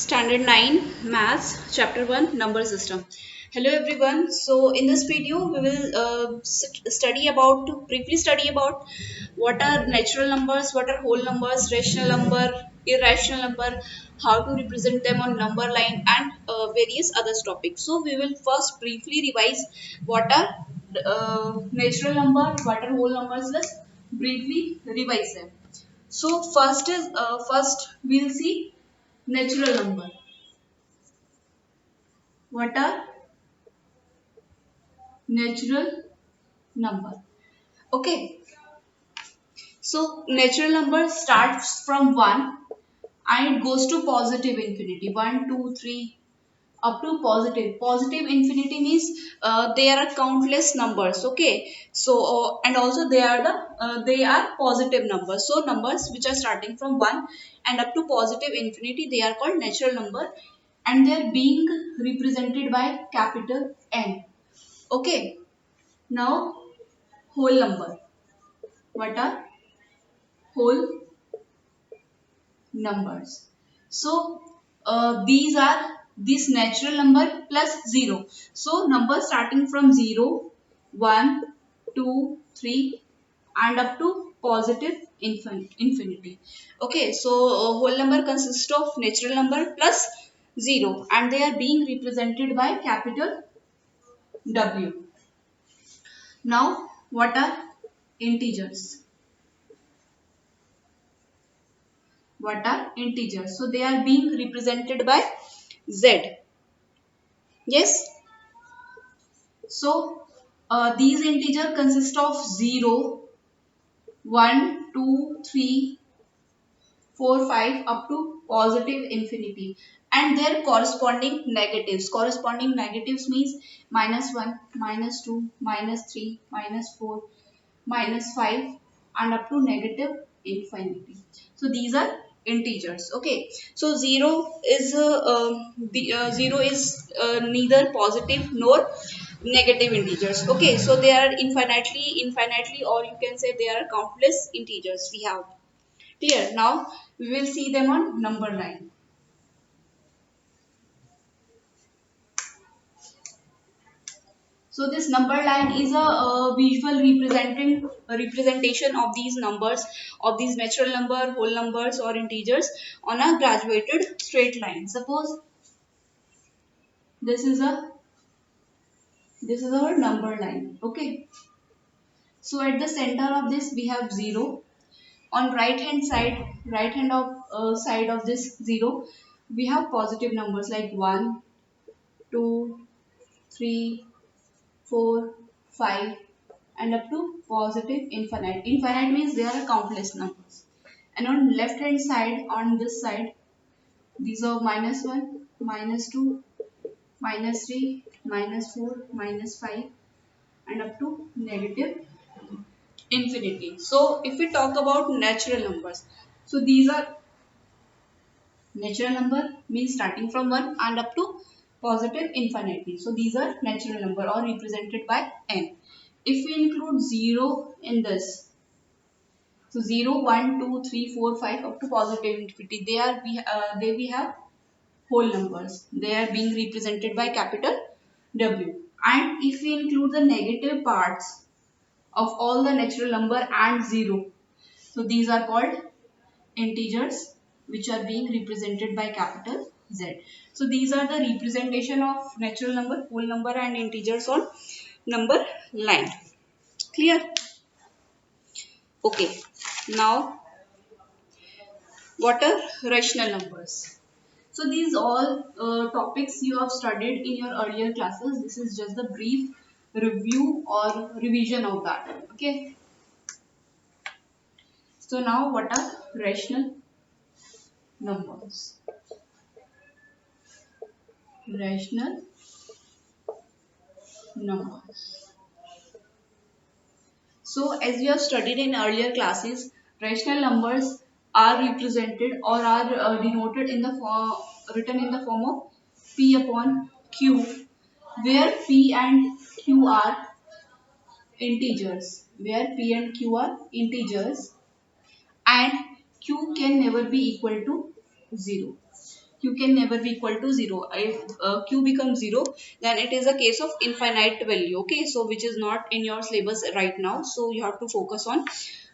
Standard 9 Maths Chapter 1 Number System. Hello everyone. So in this video we will briefly study about what are natural numbers, what are whole numbers, rational number, irrational number, how to represent them on number line, and various other topics. So we will first briefly revise what are natural number, what are whole numbers. Let's briefly revise them. So first we'll see natural number. What are natural number? Okay, so natural number starts from 1 and it goes to positive infinity. 1, 2, 3 up to positive. Positive infinity means there are countless numbers. Okay, so and also they are positive numbers. So numbers which are starting from 1 and up to positive infinity, they are called natural number, and they are being represented by capital N. Okay, now whole number. What are whole numbers? So these are this natural number plus 0. So numbers starting from 0, 1, 2, 3 and up to positive infinity. Okay, so whole number consists of natural number plus 0 and they are being represented by capital W. Now what are integers? What are integers? So they are being represented by Z. Yes. So these integers consist of 0, 1, 2, 3, 4, 5 up to positive infinity and their corresponding negatives. Corresponding negatives means -1, -2, -3, -4, -5 and up to negative infinity. So these are integers. Okay, so 0 is neither positive nor negative integers. Okay, so they are infinitely, or you can say they are countless integers we have. Clear? Now we will see them on number line. So this number line is a visual representation of these numbers, of these natural number, whole numbers or integers on a graduated straight line. Suppose this is our number line. Okay. So at the center of this we have 0. On right hand side of this 0, we have positive numbers like 1, 2, 3, 4, 5 and up to positive infinite. Infinite means there are countless numbers. And on left hand side, on this side, these are -1, -2, -3, -4, -5 and up to negative infinity. So if we talk about natural numbers, so these are natural number means starting from 1 and up to positive infinity. So these are natural number or represented by n. If we include 0 in this, so 0, 1, 2, 3, 4, 5 up to positive infinity, they we have whole numbers. They are being represented by capital W. And if we include the negative parts of all the natural number and 0, so these are called integers which are being represented by capital Z. So these are the representation of natural number, whole number and integers on number line. Clear? Okay. Now what are rational numbers? So these all topics you have studied in your earlier classes. This is just the brief review or revision of that. Okay. So now what are rational numbers? Rational numbers. So as we have studied in earlier classes, rational numbers are represented or are denoted in the form, written in the form of P upon Q, where P and Q are integers, and Q can never be equal to 0. q can never be equal to 0. If q becomes 0, then it is a case of infinite value. Okay, so which is not in your syllabus right now, so you have to focus on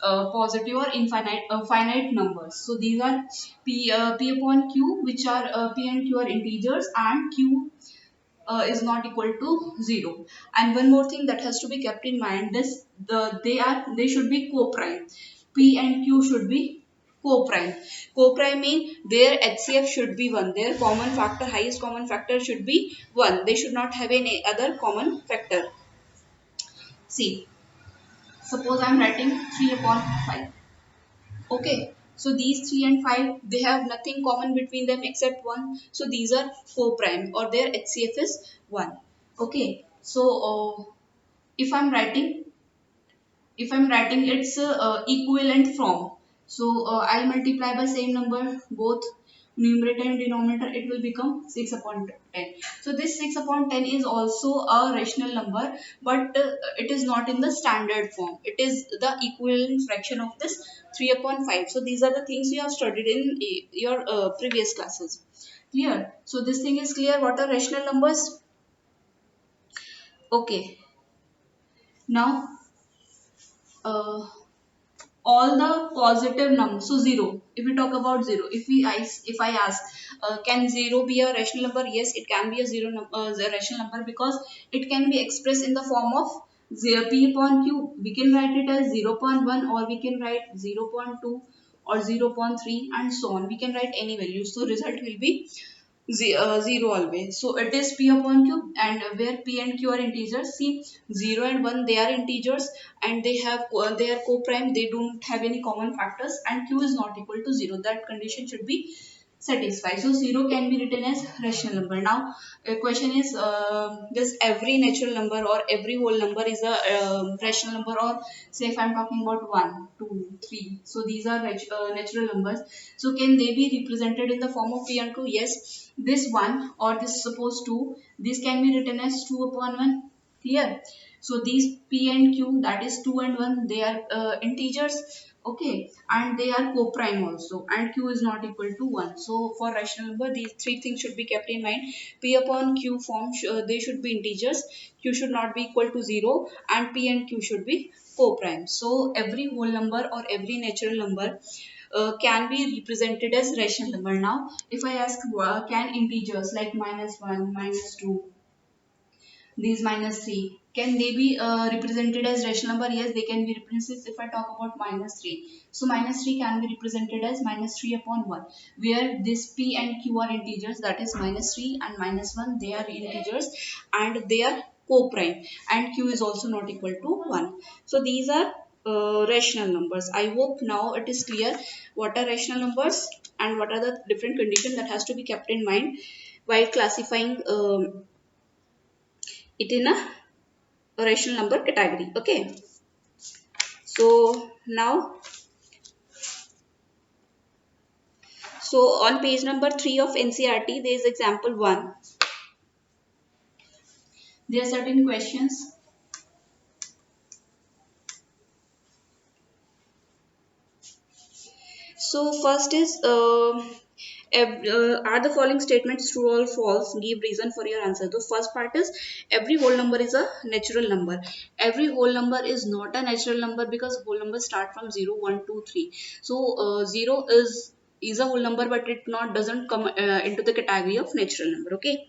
positive or infinite finite numbers. So these are p upon q, which are p and q are integers, and q is not equal to 0. And one more thing that has to be kept in mind, they should be co-prime. P and Q should be co-prime. Co-prime mean their HCF should be 1. Their common factor, highest common factor should be 1. They should not have any other common factor. See, suppose I am writing 3 upon 5. Okay, so these 3 and 5, they have nothing common between them except 1. So these are co-prime, or their HCF is 1. Okay, so if I'm writing its equivalent form, so I'll multiply by same number both numerator and denominator, it will become 6 upon 10. So this 6 upon 10 is also a rational number, but it is not in the standard form. It is the equivalent fraction of this 3 upon 5. So these are the things you have studied in your previous classes. Clear? So this thing is clear. What are rational numbers? Okay. Now uh, all the positive numbers, so 0, if we talk about 0, if I ask can 0 be a rational number? Yes, it can be a a rational number, because it can be expressed in the form of 0, p upon q. We can write it as 0.1, or we can write 0.2, or 0.3, and so on. We can write any value, so result will be 0 always. So it is p upon q, and where p and q are integers. See, 0 and 1, they are integers, and they are co-prime. They don't have any common factors, and q is not equal to 0. That condition should be satisfied. So 0 can be written as rational number. Now a question is, does every natural number or every whole number is a rational number? Or say if I'm talking about 1, 2, 3, so these are natural numbers, so can they be represented in the form of p and q? Yes, this 1 or this suppose 2, this can be written as 2 upon 1. Clear? So these p and q, that is 2 and 1, they are integers. Okay, and they are co-prime also, and q is not equal to 1. So for rational number, these three things should be kept in mind. P upon q form, they should be integers, q should not be equal to 0, and p and q should be co-prime. So every whole number or every natural number can be represented as rational number. Now if I ask, can integers like -1, -2, these -3, can they be represented as rational number? Yes, they can be represented. If I talk about -3, so -3 can be represented as -3 upon 1, where this p and q are integers, that is -3 and -1, they are integers, and they are co-prime, and q is also not equal to 1. So these are rational numbers. I hope now it is clear what are rational numbers and what are the different conditions that has to be kept in mind while classifying it in a rational number category. Okay, so now, so on page number 3 of NCERT, there is example 1. There are certain questions. So first is, are the following statements true or false? Give reason for your answer. The first part is, every whole number is a natural number. Every whole number is not a natural number, because whole numbers start from 0, 1, 2, 3. So 0 is a whole number, but it not doesn't come into the category of natural number. Okay.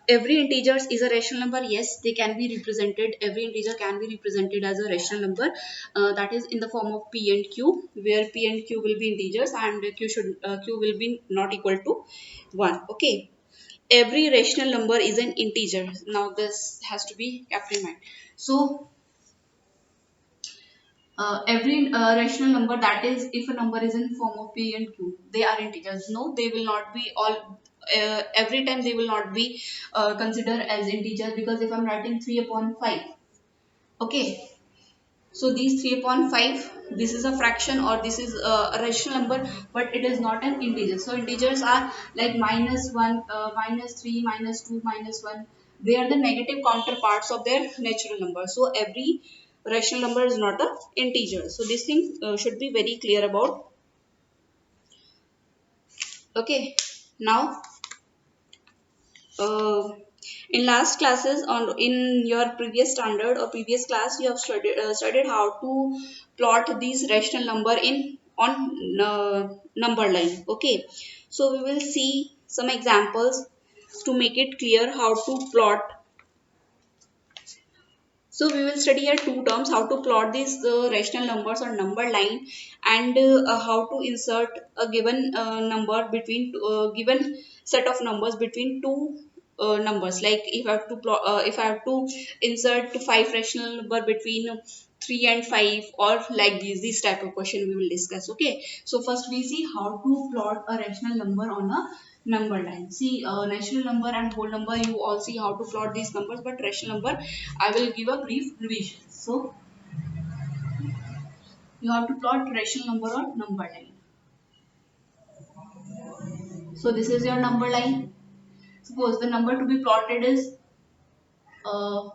Every integer is a rational number. Yes, they can be represented. Every integer can be represented as a rational number. That is in the form of p and q, where p and q will be integers, and q will be not equal to 1. Okay. Every rational number is an integer. Now this has to be kept in mind. So every rational number, that is if a number is in form of p and q, they are integers. No, they will not be all every time they will not be considered as integer, because if I'm writing 3 upon 5, okay, so these 3 upon 5, this is a fraction, or this is a rational number, but it is not an integer. So integers are like -1, -3, -2, -1. They are the negative counterparts of their natural number. So every rational number is not a integer. So this thing should be very clear about. Okay. Now, uh, in last classes on in your previous standard or previous class, you have studied how to plot these rational number in on number line. Okay, so we will see some examples to make it clear how to plot. So we will study here two terms: how to plot these rational numbers on number line, and how to insert a given number between given set of numbers between two numbers. Like if I have to plot, if I have to insert five rational number between 3 and 5, or like this type of question we will discuss. Okay, so first we see how to plot a rational number on a number line. See, natural number and whole number, you all see how to plot these numbers, but rational number I will give a brief revision. So you have to plot rational number on number line. So this is your number line. Suppose the number to be plotted is uh,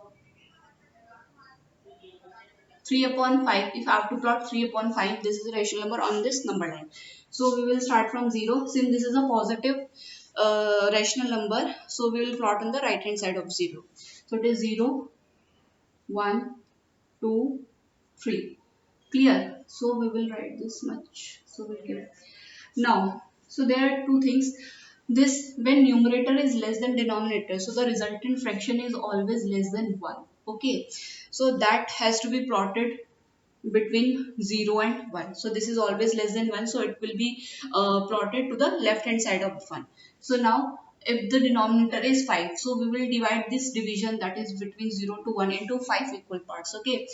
3 upon 5. If I have to plot 3 upon 5, this is a rational number on this number line. So we will start from 0. Since this is a positive rational number, so we will plot on the right hand side of 0. So it is 0, 1, 2, 3. Clear? So we will write this much. So we'll give it. Now, so there are two things. This, when numerator is less than denominator, so the resultant fraction is always less than 1. Okay, so that has to be plotted between 0 and 1. So this is always less than 1, so it will be plotted to the left hand side of 1. So now if the denominator is 5, so we will divide this division, that is between 0 to 1, into 5 equal parts. Okay,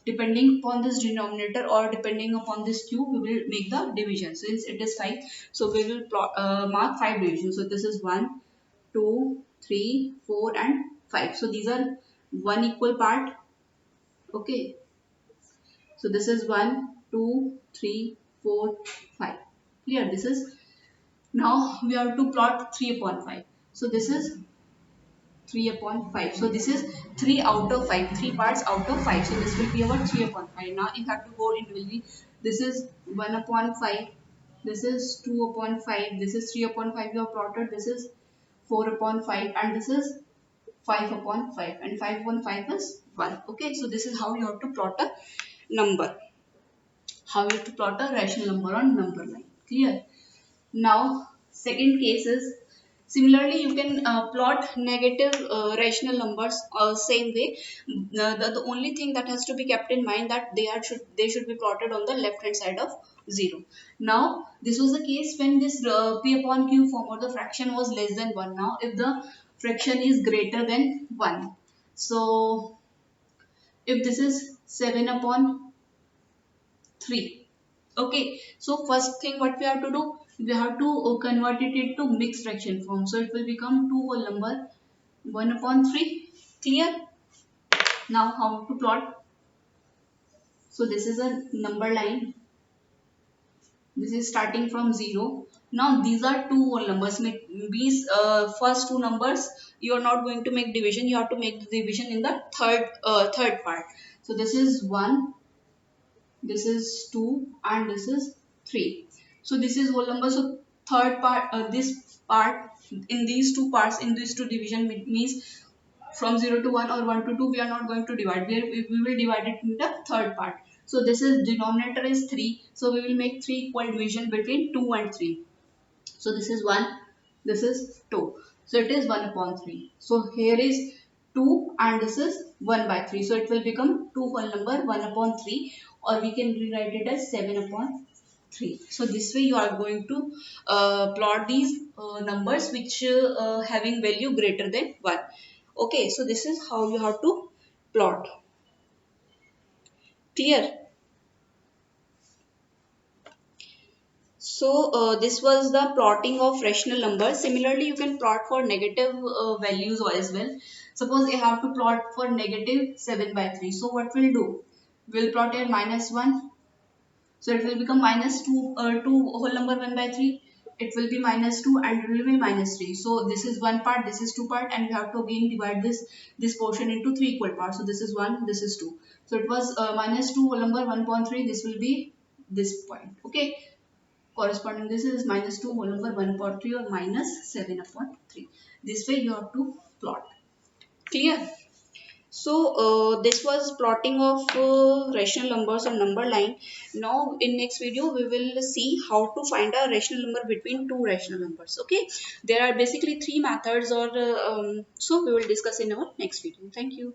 depending upon this denominator or depending upon this cube, we will make the division. Since it is 5, so we will mark 5 divisions. So this is 1, 2, 3, 4 and 5. So these are one equal part. Okay, so this is 1, 2, 3, 4, 5. Clear? This is, now we have to plot 3 upon 5. So this is 3 upon 5. So this is 3 out of 5. 3 parts out of 5. So this will be our 3 upon 5. Now if I have to go individually, this is 1 upon 5. This is 2 upon 5. This is 3 upon 5 you have plotted. This is 4 upon 5. And this is 5 upon 5. And 5 upon 5 is 1. Okay. So this is how you have to plot a number. How you have to plot a rational number on number line. Clear? Now, second case is, similarly you can plot negative rational numbers same way. The only thing that has to be kept in mind that they should be plotted on the left hand side of 0. Now, this was the case when this p upon q form or the fraction was less than 1. Now, if the fraction is greater than 1, so if this is 7 upon 3. Okay, so first thing what we have to do, we have to convert it into mixed fraction form. So it will become 2 whole number 1 upon 3. Clear? Now how to plot? So this is a number line. This is starting from 0. Now these are two whole numbers. These first two numbers you are not going to make division. You have to make the division in the third part. So this is 1. This is 2 and this is 3. So this is whole number. So third part, this part, in these two parts, in these two division means from 0 to 1 or 1 to 2 we are not going to divide. We will divide it in the third part. So this is denominator is 3. So we will make 3 equal division between 2 and 3. So this is 1, this is 2. So it is 1 upon 3. So here is 2 and this is 1 by 3. So it will become 2 whole number 1 upon 3, or we can rewrite it as 7 upon 3. So this way you are going to plot these numbers which having value greater than 1. Okay, so this is how you have to plot. Clear? So this was the plotting of rational numbers. Similarly, you can plot for negative values as well. Suppose I have to plot for negative 7 by 3. So what we'll do? We'll plot here minus 1. So it will become minus 2, 2 whole number 1 by 3. It will be minus 2 and it will be minus 3. So this is one part, this is two part, and we have to again divide this portion into 3 equal parts. So this is 1, this is 2. So it was minus 2 whole number 1.3. This will be this point. Okay. corresponding, this is minus 2 whole number 1 upon 3 or minus 7 upon 3. This way you have to plot. Clear? So this was plotting of rational numbers on number line. Now in next video we will see how to find a rational number between two rational numbers. Okay, there are basically three methods, or so we will discuss in our next video. Thank you.